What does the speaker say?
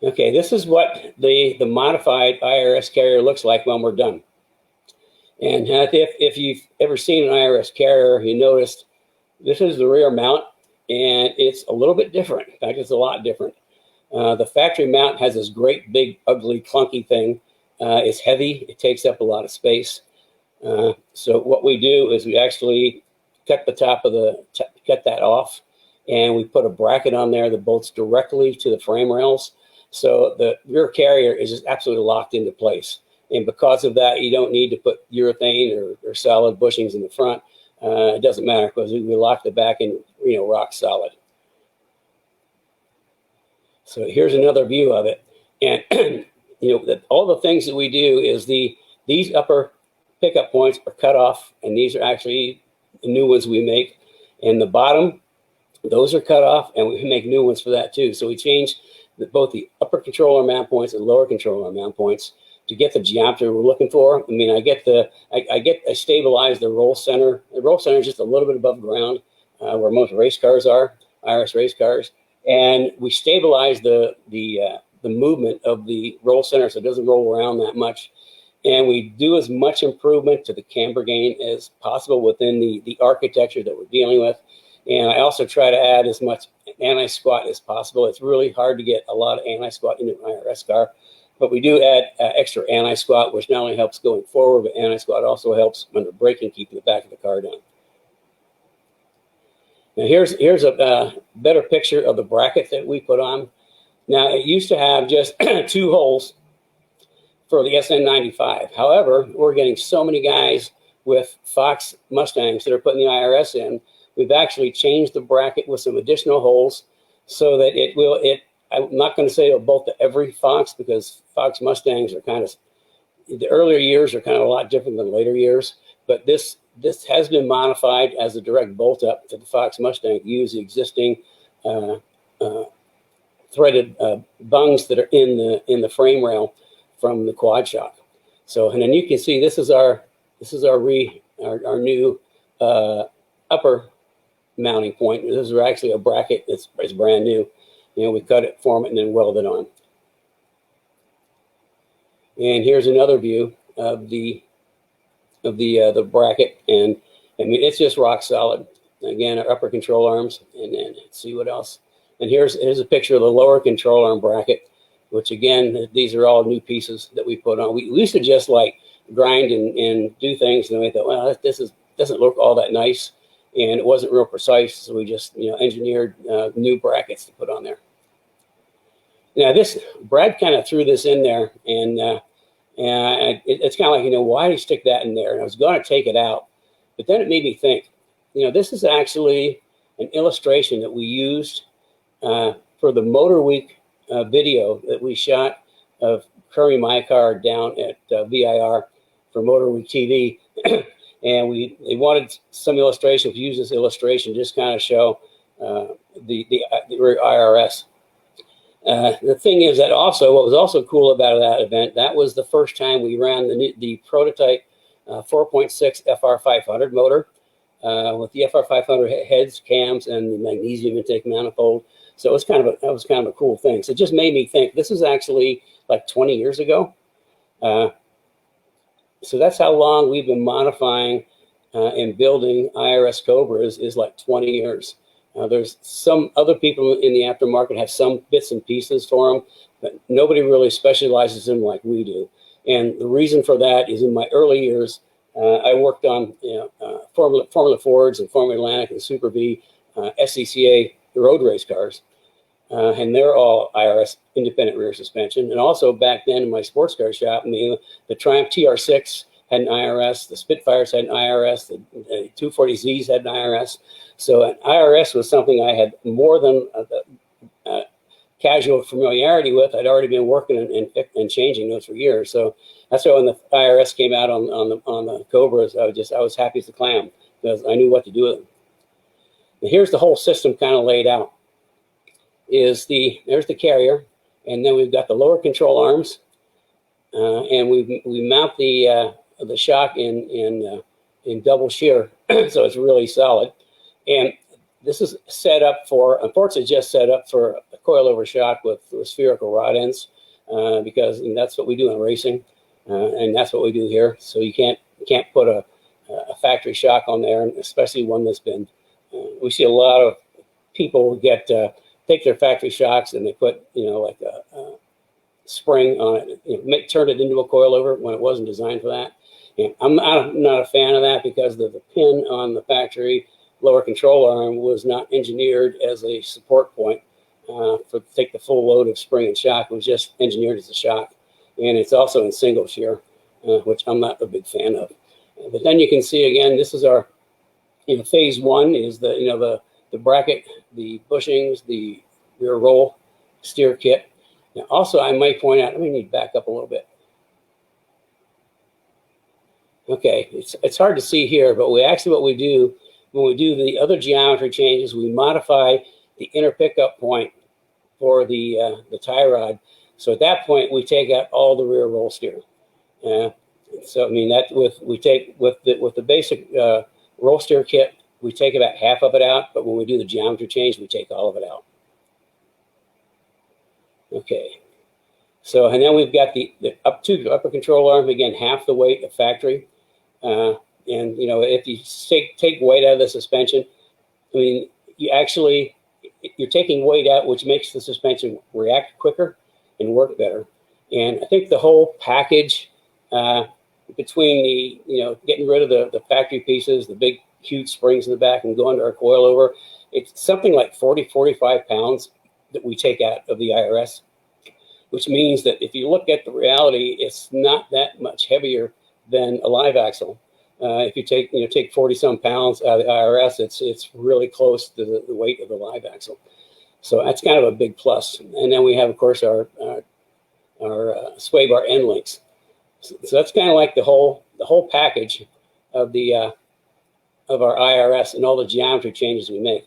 Okay, this is what the modified IRS carrier looks like when we're done. And if you've ever seen an IRS carrier, you noticed this is the rear mount, and it's a little bit different. In fact, it's a lot different. The factory mount has this great, big, ugly, clunky thing. It's heavy. It takes up a lot of space. So what we do is we actually cut the top of cut that off, and we put a bracket on there that bolts directly to the frame rails. So the rear carrier is just absolutely locked into place. And because of that, you don't need to put urethane or solid bushings in the front. It doesn't matter because we lock the back in, rock solid. So here's another view of it. And, all the things that we do is these upper pickup points are cut off, and these are actually the new ones we make. And the bottom, those are cut off, and we make new ones for that too. So we change both the upper controller mount points and lower controller mount points to get the geometry we're looking for. I mean, I stabilize the roll center. The roll center is just a little bit above ground, where most race cars are, IRS race cars, and we stabilize the movement of the roll center so it doesn't roll around that much. And we do as much improvement to the camber gain as possible within the architecture that we're dealing with. And I also try to add as much anti-squat as possible. It's really hard to get a lot of anti-squat into an IRS car, but we do add extra anti-squat, which not only helps going forward, but anti-squat also helps when we're braking, keeping the back of the car down. Now here's a better picture of the bracket that we put on. Now it used to have just 2 holes for the SN95. However, we're getting so many guys with Fox Mustangs that are putting the IRS in. We've actually changed the bracket with some additional holes so that I'm not going to say it'll bolt to every Fox, because Fox Mustangs are the earlier years are kind of a lot different than later years, but this has been modified as a direct bolt up to the Fox Mustang to use the existing threaded bungs that are in the frame rail from the quad shock. So, and then you can see this is our new upper mounting point. This is actually a bracket that's brand new. We cut it, form it, and then weld it on. And here's another view of the bracket, and I mean it's just rock solid. Again, our upper control arms, and then let's see what else. And here's a picture of the lower control arm bracket, which again, these are all new pieces that we put on. We used to just like grind and do things, and we thought, well, this doesn't look all that nice, and it wasn't real precise, so we just engineered new brackets to put on there. Now Brad kind of threw this in there, and it's kind of like, why did he stick that in there? And I was going to take it out, but then it made me think, this is actually an illustration that we used for the Motor Week video that we shot of Curry my car down at VIR for Motor Week TV. And they wanted some illustration. We use this illustration just kind of show the IRS. The thing is that also, what was also cool about that event, that was the first time we ran the prototype 4.6 FR500 motor with the FR500 heads, cams, and the magnesium intake manifold. So it was that was kind of a cool thing. So it just made me think this is actually like 20 years ago. So that's how long we've been modifying and building IRS Cobras, is like 20 years. There's some other people in the aftermarket have some bits and pieces for them, but nobody really specializes in them like we do. And the reason for that is in my early years, I worked on Formula Fords and Formula Atlantic and Super V, SCCA road race cars. And they're all IRS independent rear suspension. And also back then in my sports car shop, the Triumph TR6 had an IRS, the Spitfires had an IRS, the 240Zs had an IRS. So an IRS was something I had more than casual familiarity with. I'd already been working and changing those for years. So that's why when the IRS came out on the Cobras, I was happy as a clam because I knew what to do with them. And here's the whole system kind of laid out. There's the carrier, and then we've got the lower control arms, and we mount the shock in double shear, so it's really solid. And This is set up for, unfortunately, just set up for a coilover shock with spherical rod ends, because that's what we do in racing, and that's what we do here. So you can't put a factory shock on there, especially one that's been. We see a lot of people take their factory shocks and they put like a spring on it, turn it into a coilover when it wasn't designed for that. And I'm not a fan of that, because the pin on the factory lower control arm was not engineered as a support point to take the full load of spring and shock. It was just engineered as a shock, and it's also in single shear, which I'm not a big fan of. But then you can see again, this is our phase one is the bracket, the bushings, the rear roll steer kit. Now, also, I might point out, let me need to back up a little bit. Okay, it's hard to see here, but what we do when we do the other geometry changes, we modify the inner pickup point for the tie rod. So at that point, we take out all the rear roll steer. So I mean that with the basic roll steer kit, we take about half of it out, but when we do the geometry change, we take all of it out. Okay, so and then we've got the upper control arm, again, half the weight of factory. And if you take weight out of the suspension, I mean, you're taking weight out, which makes the suspension react quicker and work better. And I think the whole package, between getting rid of the factory pieces, the big huge springs in the back, and going to our coilover, it's something like 45 pounds that we take out of the IRS, which means that if you look at the reality, it's not that much heavier than a live axle. If you take 40-some pounds out of the IRS, it's really close to the weight of the live axle. So that's kind of a big plus. And then we have, of course, our sway bar end links. So that's kind of like the whole package of our IRS and all the geometry changes we make.